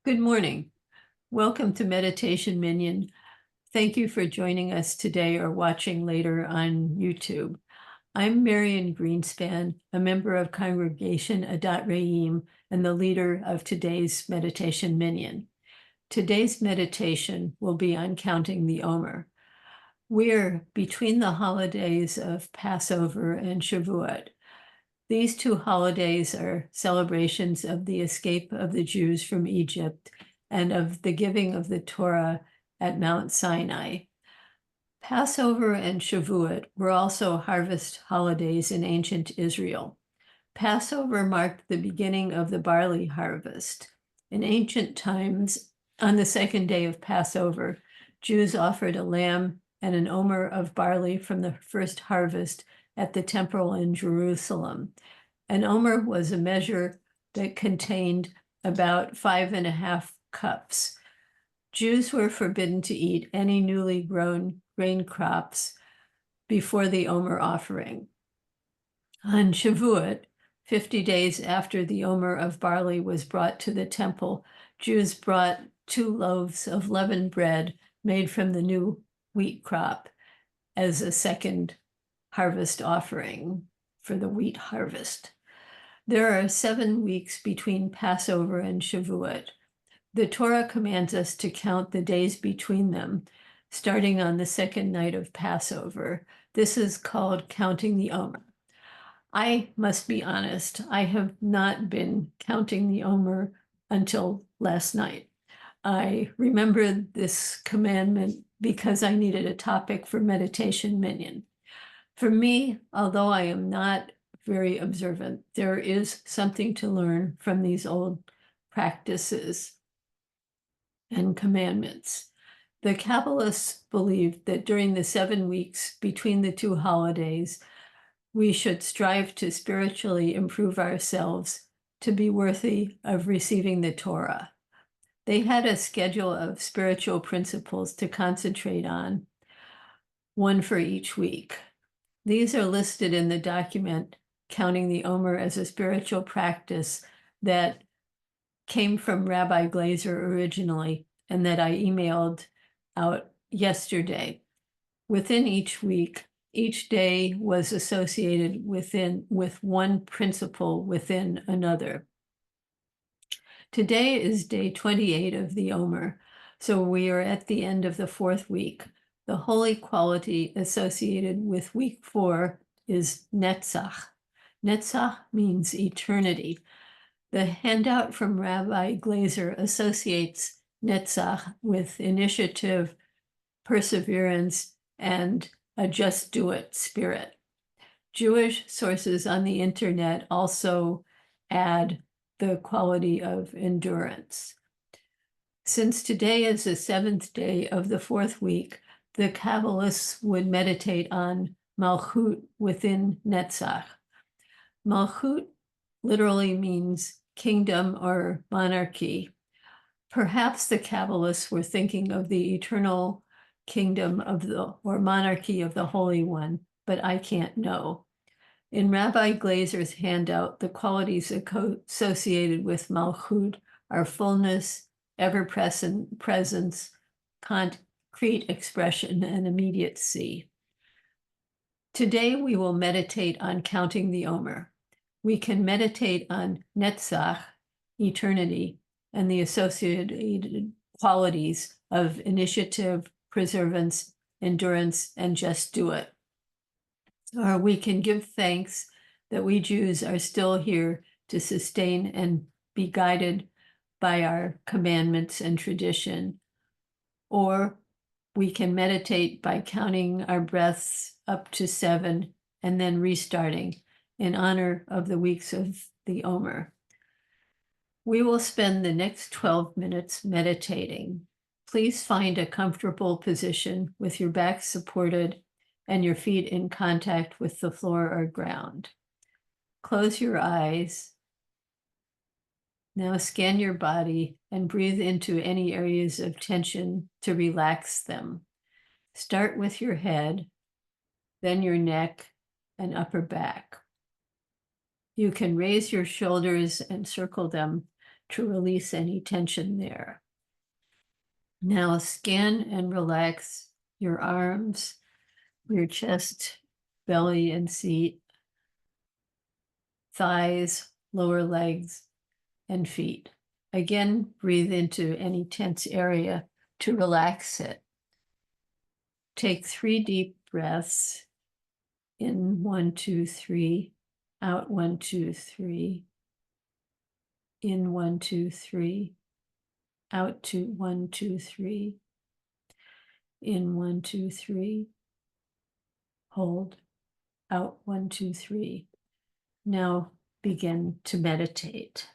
Good morning. Welcome to Meditation Minyan. Thank you for joining us today or watching later on YouTube. I'm Marian Greenspan, a member of Congregation Adat Re'im and the leader of today's Meditation Minyan. Today's meditation will be on counting the Omer. We're between the holidays of Passover and Shavuot. These two holidays are celebrations of the escape of the Jews from Egypt and of the giving of the Torah at Mount Sinai. Passover and Shavuot were also harvest holidays in ancient Israel. Passover marked the beginning of the barley harvest. In ancient times, on the second day of Passover, Jews offered a lamb and an omer of barley from the first harvest at the temple in Jerusalem. An omer was a measure that contained about 5.5 cups. Jews were forbidden to eat any newly grown grain crops before the omer offering. On Shavuot, 50 days after the omer of barley was brought to the temple, Jews brought 2 loaves of leavened bread made from the new wheat crop as a second harvest offering for the wheat harvest. There are 7 weeks between Passover and Shavuot. The Torah commands us to count the days between them, starting on the second night of Passover. This is called counting the Omer. I must be honest, I have not been counting the Omer until last night. I remembered this commandment because I needed a topic for meditation minyan. For me, although I am not very observant, there is something to learn from these old practices and commandments. The Kabbalists believed that during the 7 weeks between the 2 holidays, we should strive to spiritually improve ourselves to be worthy of receiving the Torah. They had a schedule of spiritual principles to concentrate on, one for each week. These are listed in the document, Counting the Omer as a Spiritual Practice, that came from Rabbi Glazer originally and that I emailed out yesterday. Within each week, each day was associated with one principle within another. Today is day 28 of the Omer, so we are at the end of the 4th week. The holy quality associated with week 4 is Netzach. Netzach means eternity. The handout from Rabbi Glazer associates Netzach with initiative, perseverance, and a just-do-it spirit. Jewish sources on the internet also add the quality of endurance. Since today is the 7th day of the 4th week, the Kabbalists would meditate on Malchut within Netzach. Malchut literally means kingdom or monarchy. Perhaps the Kabbalists were thinking of the eternal kingdom or monarchy of the Holy One, but I can't know. In Rabbi Glazer's handout, the qualities associated with Malchut are fullness, ever-present presence, concrete expression, and immediacy. Today, we will meditate on counting the Omer. We can meditate on Netzach, eternity, and the associated qualities of initiative, perseverance, endurance, and just do it. Or we can give thanks that we Jews are still here to sustain and be guided by our commandments and tradition. Or we can meditate by counting our breaths up to 7 and then restarting in honor of the weeks of the Omer. We will spend the next 12 minutes meditating. Please find a comfortable position with your back supported and your feet in contact with the floor or ground. Close your eyes. Now scan your body and breathe into any areas of tension to relax them. Start with your head, then your neck and upper back. You can raise your shoulders and circle them to release any tension there. Now scan and relax your arms, your chest, belly and seat, thighs, lower legs, and feet. Again, breathe into any tense area to relax it. Take 3 deep breaths. In 1, 2, 3, out 1, 2, 3, in 1, 2, 3, out 2, 1, 2, 3, in 1, 2, 3, hold, out 1, 2, 3. Now begin to meditate.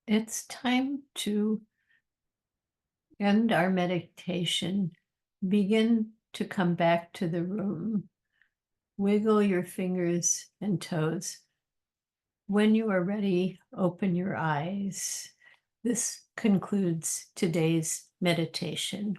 It's time to end our meditation. Begin to come back to the room. Wiggle your fingers and toes. When you are ready, open your eyes. This concludes today's meditation.